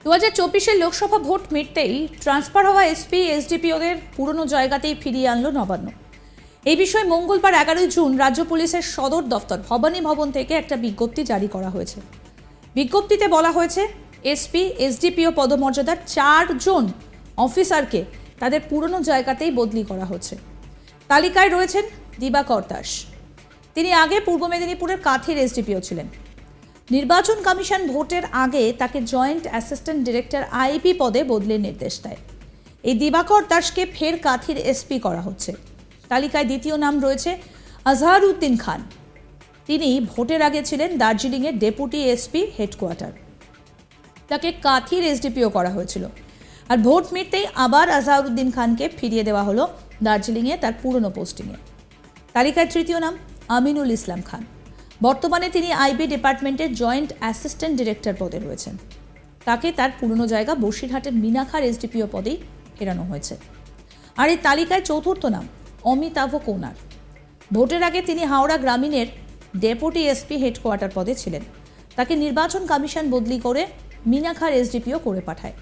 2024 Lok Sabha vote মিটতেই transfer হওয়া SP এসডিপিওদের পুরনো জায়গাতেই ফিরিয়ে আনলো নবান্ন। এই বিষয়ে মঙ্গলবার 11 জুন রাজ্য পুলিশের সদর দফতর ভবানী ভবন থেকে একটা বিজ্ঞপ্তি জারি করা হয়েছে। বিজ্ঞপ্তিতে বলা হয়েছে এসপি এসডিপিও পদমর্যাদার 4 জন অফিসারকে তাদের পুরনো জায়গাতেই বদলি করা হচ্ছে। তালিকায় রয়েছেন দিবাকর দাস। তিনি আগে পূর্ব মেদিনীপুরের কাথির এসডিপিও ছিলেন। নির্বাচন কমিশন ভোটের আগে তাকে জয়েন্ট অ্যাসিস্ট্যান্ট ডিরেক্টর আইপি পদে বদলির নির্দেশ দেয়। এই দিবাকর দাসকে ফের কাথির এসপি করা হচ্ছে। তালিকায় দ্বিতীয় নাম রয়েছে আজহারউদ্দিন খান। তিনি ভোটের আগে ছিলেন দার্জিলিংয়ের ডেপুটি এসপি হেডকোয়ার্টার। তাকে কাথির এসডিপিও করা হয়েছিল। আর ভোট মিটতেই আবার আজহারউদ্দিন খানকে ফিরিয়ে দেওয়া হলো দার্জিলিংয়ে তার পুরনো পোস্টিংয়ে। তালিকায় তৃতীয় নাম আমিনুল ইসলাম খান। বর্তমানে তিনি আইবি ডিপার্টমেন্টের জয়েন্ট অ্যাসিস্ট্যান্ট ডিরেক্টর পদে রয়েছেন। তাকে তার পুরনো জায়গা বসিরহাটের মিনাখার এসডিপিও পদেই ফেরানো হয়েছে। আর এই তালিকায় চতুর্থ নাম অমিতাভ কোনার। ভোটের আগে তিনি হাওড়া গ্রামীণের ডেপুটি এসপি হেডকোয়ার্টার পদে ছিলেন। তাকে নির্বাচন কমিশন বদলি করে মিনাখার এসডিপিও করে পাঠায়।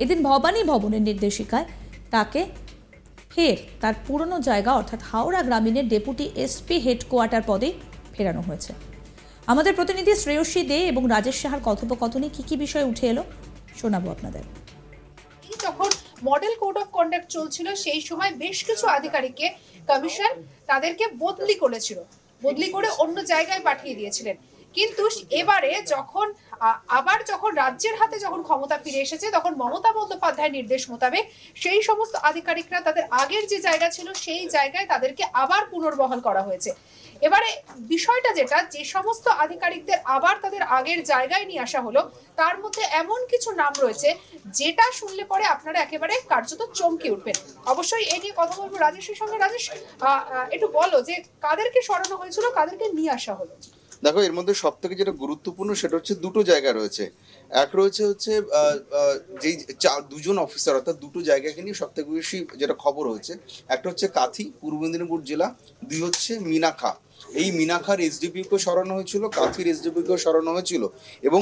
এদিন ভবানী ভবনের নির্দেশিকায় তাকে ফের তার পুরনো জায়গা অর্থাৎ হাওড়া গ্রামীণের ডেপুটি এসপি হেডকোয়ার্টার পদে ফেরানো হয়েছে। আমাদের প্রতিনিধি শ্রেয়সী দে এবং রাজেশ সাহার কথোপকথনে কি বিষয় উঠে এলো শোনাবো আপনাদের। যখন মডেল কোড অফ কন্ডাক্ট চলছিল সেই সময় বেশ কিছু আধিকারিককে কমিশন তাদেরকে বদলি করেছিল, বদলি করে অন্য জায়গায় পাঠিয়ে দিয়েছিলেন। কিন্তু এবারে যখন রাজ্যের হাতে যখন ক্ষমতা ফিরে এসেছে তখন মমতা বন্দ্যোপাধ্যায়ের নির্দেশ মোতাবেক সেই সমস্ত আধিকারিকরা তাদের আগের যে জায়গা ছিল সেই জায়গায় তাদেরকে আবার পুনর্বহাল করা হয়েছে। এবারে বিষয়টা যেটা, যে সমস্ত আধিকারিকদের আবার তাদের আগের জায়গায় নিয়ে আসা হলো তার মধ্যে এমন কিছু নাম রয়েছে যেটা শুনলে পরে আপনারা একেবারে কার্যত চমকে উঠবেন। অবশ্যই এই নিয়ে কথা বলবো রাজেশের সঙ্গে। রাজেশ, একটু বলো যে কাদেরকে সরানো হয়েছিল, কাদেরকে নিয়ে আসা হলো? দেখো, এর মধ্যে সব থেকে যেটা গুরুত্বপূর্ণ সেটা হচ্ছে দুটো জায়গা রয়েছে। এক রয়েছে যেই দুজন অফিসার, অর্থাৎ দুটো জায়গাকে নিয়ে সব থেকে বেশি যেটা খবর হয়েছে, একটা হচ্ছে কাথি পূর্ব মেদিনীপুর জেলা, দুই হচ্ছে মিনাখা। এই মিনাখার এসডিপিওকে সরানো হয়েছিল, কাথির এসডিপিওকে সরানো হয়েছিল। এবং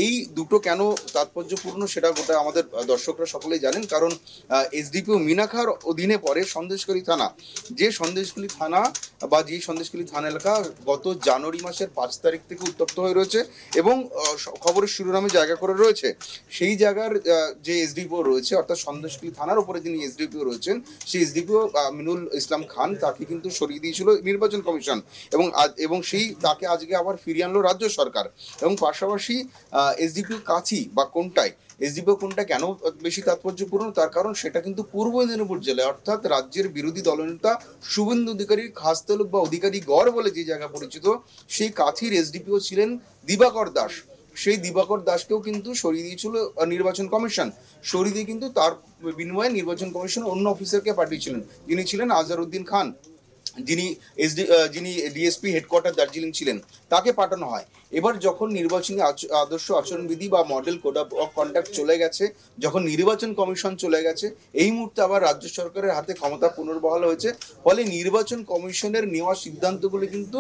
এই দুটো কেন তাৎপর্যপূর্ণ সেটা গোটা আমাদের দর্শকরা সকলেই জানেন, কারণ এসডিপিও মিনাখার অধীনে পড়ে সন্দেশখালী থানা। যে সন্দেশখালী থানা বা যে সন্দেশখালী থানা এলাকা গত জানুয়ারি মাসের 5 তারিখ থেকে উত্তপ্ত হয়ে রয়েছে এবং খবরের শিরোনামে জায়গা করে রয়েছে। সেই জায়গার যে এসডিপিও রয়েছে, অর্থাৎ সন্দেশখালী থানার উপরে যিনি এসডিপিও রয়েছেন, সেই এসডিপিও আমিনুল ইসলাম খান, তাকে কিন্তু সরিয়ে দিয়েছিল নির্বাচন কমিশন এবং তাকে আজকে আবার ফিরিয়ে আনলো রাজ্য সরকার। এবং পাশাপাশি এসডিপিও কাছি বা কোনটায়, এসডিপিও কোনটা কেন বেশি তাৎপর্যপূর্ণ, তার কারণ সেটা কিন্তু পূর্ব মেদিনীপুর জেলায়, অর্থাৎ রাজ্যের বিরোধী দলনেতা শুভেন্দু অধিকারীর খাসতালুক বা অধিকারী গড় বলে যে জায়গা পরিচিত, সেই কাথির এসডিপিও ছিলেন দিবাকর দাস। সেই দিবাকর দাসকেও কিন্তু সরিয়ে দিয়েছিল নির্বাচন কমিশন। সরিয়ে দিয়ে কিন্তু তার বিনিময়ে নির্বাচন কমিশন অন্য অফিসারকে পাঠিয়েছিলেন, যিনি ছিলেন আজহারউদ্দিন খান, যিনি ডিএসপি হেডকোয়ার্টার দার্জিলিং ছিলেন। তাকে পাঠানো হয়। এবার যখন নির্বাচনী আদর্শ আচরণবিধি বা মডেল কোড অফ কন্ডাক্ট চলে গেছে, যখন নির্বাচন কমিশন চলে গেছে, এই মুহূর্তে আবার রাজ্য সরকারের হাতে ক্ষমতা পুনর্বহাল হয়েছে। ফলে নির্বাচন কমিশনের নেওয়া সিদ্ধান্তগুলো কিন্তু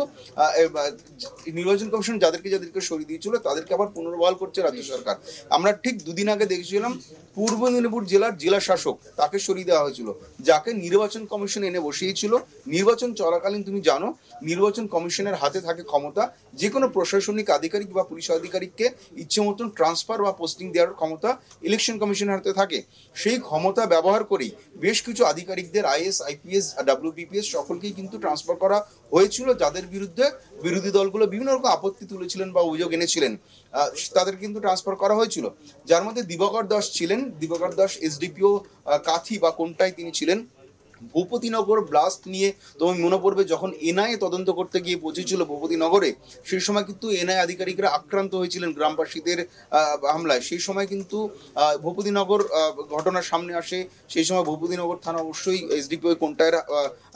নির্বাচন কমিশন যাদেরকে সরিয়ে দিয়েছিল তাদেরকে আবার পুনর্বহাল করছে রাজ্য সরকার। আমরা ঠিক দুদিন আগে দেখেছিলাম পূর্ব মেদিনীপুর জেলার জেলা শাসক, তাকে সরিয়ে দেওয়া হয়েছিল, যাকে নির্বাচন কমিশন এনে বসিয়েছিল। নির্বাচন চলাকালীন তুমি জানো, নির্বাচন কমিশনের হাতে থাকে ক্ষমতা যে কোনো প্রশাসনিক আধিকারিক বা পুলিশ আধিকারিককে ইচ্ছে মতন ট্রান্সফার বা পোস্টিং দেওয়ার ক্ষমতা ইলেকশন কমিশনের হাতে থাকে। সেই ক্ষমতা ব্যবহার করেই বেশ কিছু আধিকারিকদের আইএস, আইপিএস, ডাব্লিউবিপিএস সকলকেই কিন্তু ট্রান্সফার করা হয়েছিল, যাদের বিরুদ্ধে বিরোধী দলগুলো বিভিন্ন রকম আপত্তি তুলেছিলেন বা অভিযোগ এনেছিলেন, তাদের কিন্তু ট্রান্সফার করা হয়েছিল। যার মধ্যে দিবাকর দাস ছিলেন। দিবাকর দাস এসডিপিও কাথি বা কোনটায় তিনি ছিলেন। ভূপতিনগর ব্লাস্ট নিয়ে তোমার মনে পড়বে, যখন এনআইএ তদন্ত করতে গিয়ে পৌঁছেছিল ভূপতিনগরে, সেই সময় কিন্তু এনআইএ আধিকারিকরা আক্রান্ত হয়েছিলেন গ্রামবাসীদের হামলায়। সেই সময় কিন্তু ভূপতিনগর ঘটনার সামনে আসে। সেই সময় ভূপতিনগর থানা অবশ্যই এসডিপিও কোনটার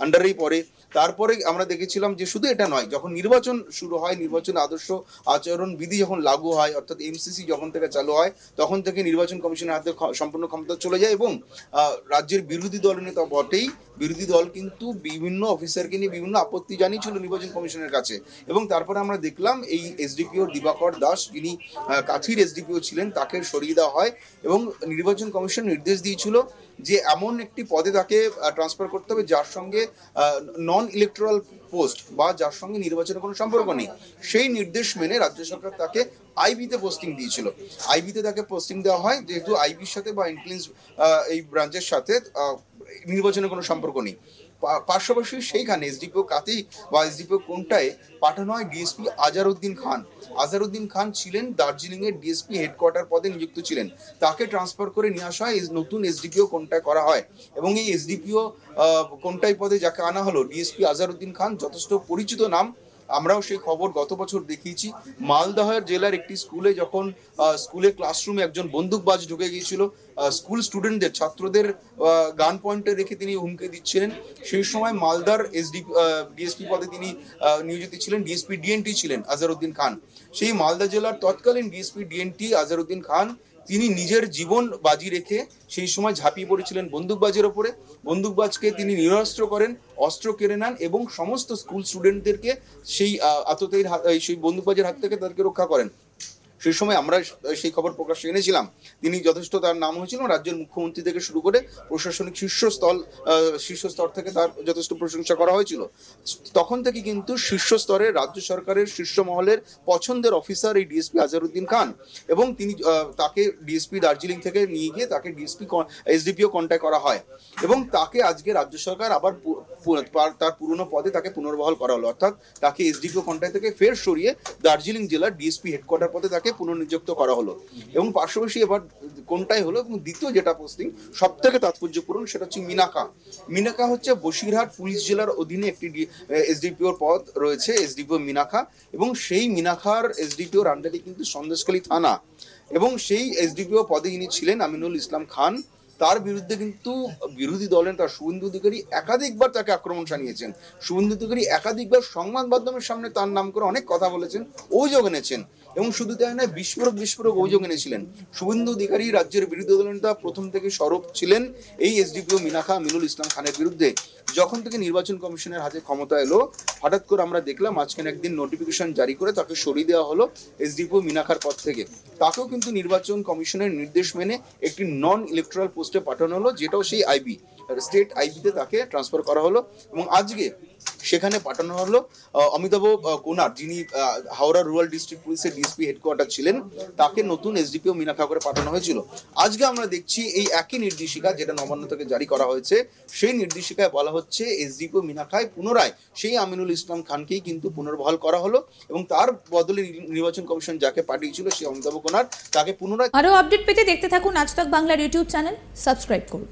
আন্ডারেই পড়ে। তারপরে আমরা দেখেছিলাম যে শুধু এটা নয়, যখন নির্বাচন শুরু হয়, নির্বাচন আদর্শ আচরণ বিধি যখন লাগু হয়, অর্থাৎ এমসিসি যখন থেকে চালু হয়, তখন থেকে নির্বাচন কমিশনের হাতে সম্পূর্ণ ক্ষমতা চলে যায় এবং রাজ্যের বিরোধী দলনেতা বটেই বিরোধী দল কিন্তু বিভিন্ন অফিসারকে নিয়ে বিভিন্ন আপত্তি জানিয়েছিল নির্বাচন কমিশনের কাছে, এবং তারপরে আমরা দেখলাম এই এসডিপিও দিবাকর দাস, যিনি কাছির এসডিপিও ছিলেন, তাকে সরিয়ে দেওয়া হয় এবং নির্বাচন কমিশন নির্দেশ দিয়েছিল যে এমন একটি পদে তাকে ট্রান্সফার করতে হবে যার সঙ্গে নন ইলেকটোরাল পোস্ট বা যার সঙ্গে নির্বাচনের কোনো সম্পর্ক নেই। সেই নির্দেশ মেনে রাজ্য সরকার তাকে আইবিতে পোস্টিং দিয়েছিল। আইবিতে তাকে পোস্টিং দেওয়া হয় যেহেতু আইবির সাথে বা ইন্টেলিজেন্স এই ব্রাঞ্চের সাথে নির্বাচনের কোনো সম্পর্ক নেই। পাশাপাশি সেইখানে এসডিপিও কাতেই বা এসডিপিও কোনটায় পাঠানো হয় ডিএসপি আজারউদ্দিন খান। আজারউদ্দিন খান ছিলেন দার্জিলিংয়ের ডিএসপি হেডকোয়ার্টার পদে নিযুক্ত ছিলেন, তাকে ট্রান্সফার করে নিয়ে আসা হয় নতুন এসডিপিও কোনটায় করা হয় এবং এই এসডিপিও কোনটাই পদে যাকে আনা হলো ডিএসপি আজারউদ্দিন খান যথেষ্ট পরিচিত নাম। আমরাও সেই খবর গত বছর দেখিয়েছি। মালদহের জেলার একটি স্কুলে যখন স্কুলের ক্লাসরুমে একজন বন্দুকবাজ ঢুকে গিয়েছিল, স্কুল স্টুডেন্টদের ছাত্রদের গান পয়েন্টে রেখে তিনি হুমকি দিচ্ছিলেন, সেই সময় মালদার ডিএসপি পদে তিনি নিয়োজিত ছিলেন, ডিএসপি ডিএনটি ছিলেন আজারউদ্দিন খান। সেই মালদা জেলার তৎকালীন ডিএসপি ডিএনটি আজারউদ্দিন খান তিনি নিজের জীবন বাজি রেখে সেই সময় ঝাঁপিয়ে পড়েছিলেন বন্দুকবাজের ওপরে। বন্দুকবাজকে তিনি নিরস্ত্র করেন, অস্ত্র কেড়ে নেন এবং সমস্ত স্কুল স্টুডেন্টদেরকে সেই আততায়ীর সেই বন্দুকবাজের হাত থেকে তাদেরকে রক্ষা করেন। সেই সময় আমরা সেই খবর প্রকাশ্যে এনেছিলাম। তিনি যথেষ্ট, তার নাম হয়েছিল রাজ্যের মুখ্যমন্ত্রী থেকে শুরু করে প্রশাসনিক শীর্ষ স্তর থেকে তার যথেষ্ট প্রশংসা করা হয়েছিল। তখন থেকে কিন্তু শীর্ষ স্তরে রাজ্য সরকারের শীর্ষ মহলের পছন্দের অফিসার এই ডিএসপি আজারউদ্দিন খান, এবং তিনি তাকে ডিএসপি দার্জিলিং থেকে নিয়ে গিয়ে তাকে এসডিপিও কন্ট্যাক্ট করা হয় এবং তাকে আজকে রাজ্য সরকার আবার তার পুরনো পদে তাকে পুনর্বহাল করা হলো, অর্থাৎ তাকে এসডিপিও কন্ট্যাক্ট থেকে ফের সরিয়ে দার্জিলিং জেলার ডিএসপি হেডকোয়ার্টার পদে তাকে পুনর্নিযুক্ত করা হলো। এবং পাশাপাশি এবার কোনটাই হলো এবং দ্বিতীয় যেটা পোস্টিং সব থেকে তাৎপর্যপূর্ণ সেটা হচ্ছে মিনাকা। মিনাকা হচ্ছে বসিরহাট পুলিশ জেলার অধীনে একটি এসডিপিওর পদ রয়েছে, এসডিপিও মিনাকা, এবং সেই মিনাখার এসডিপিওর আন্ডারে কিন্তু সন্দেশখালী থানা, এবং সেই এসডিপিও পদে যিনি ছিলেন আমিনুল ইসলাম খান, তার বিরুদ্ধে কিন্তু বিরোধী দলের তার শুভেন্দু অধিকারী একাধিকবার তাকে আক্রমণ শানিয়েছেন। শুভেন্দু অধিকারী একাধিকবার সংবাদ মাধ্যমের সামনে তার নাম করে অনেক কথা বলেছেন, অভিযোগ এনেছেন, এবং শুধু তাই নয় বিস্ফোরক অভিযোগ এনেছিলেন। শুভেন্দু অধিকারী রাজ্যের বিরোধী দলনেতা প্রথম থেকে সরব ছিলেন এই এসডিপিও মিনাখা আমিনুল ইসলাম খানের বিরুদ্ধে। যখন থেকে নির্বাচন কমিশনের হাতে ক্ষমতা এলো, হঠাৎ করে আমরা দেখলাম আজকের একদিন নোটিফিকেশন জারি করে তাকে সরিয়ে দেওয়া হলো এসডিপিও মিনাখার পদ থেকে। তাকেও কিন্তু নির্বাচন কমিশনের নির্দেশ মেনে একটি নন ইলেকট্রাল পোস্টে পাঠানো হলো, যেটাও সেই আইবি স্টেট আইবিতে তাকে ট্রান্সফার করা হলো, এবং আজকে সেখানে পাঠানো হলো অমিতাভ কোনার, যিনি হাওড়া রুরাল ডিস্ট্রিক্ট পুলিশের ডিএসপি হেডকোয়ার্টার ছিলেন, তাকে নতুন এসডিপিও মিনাখা করে পাঠানো হয়েছিল। আজকে আমরা দেখছি এই একই নির্দেশিকা যেটা নবান্ন থেকে জারি করা হয়েছে, সেই নির্দেশিকায় বলা হচ্ছে এসডিপিও মিনাখায় পুনরায় সেই আমিনুল ইসলাম খানকেই কিন্তু পুনর্বহাল করা হলো, এবং তার বদলে নির্বাচন কমিশন যাকে পাঠিয়েছিল সেই অমিতাভ কোনার, তাকে পুনরায়। আরো আপডেট পেতে দেখতে থাকুন আজ তাক বাংলার ইউটিউব চ্যানেল, সাবস্ক্রাইব করুন।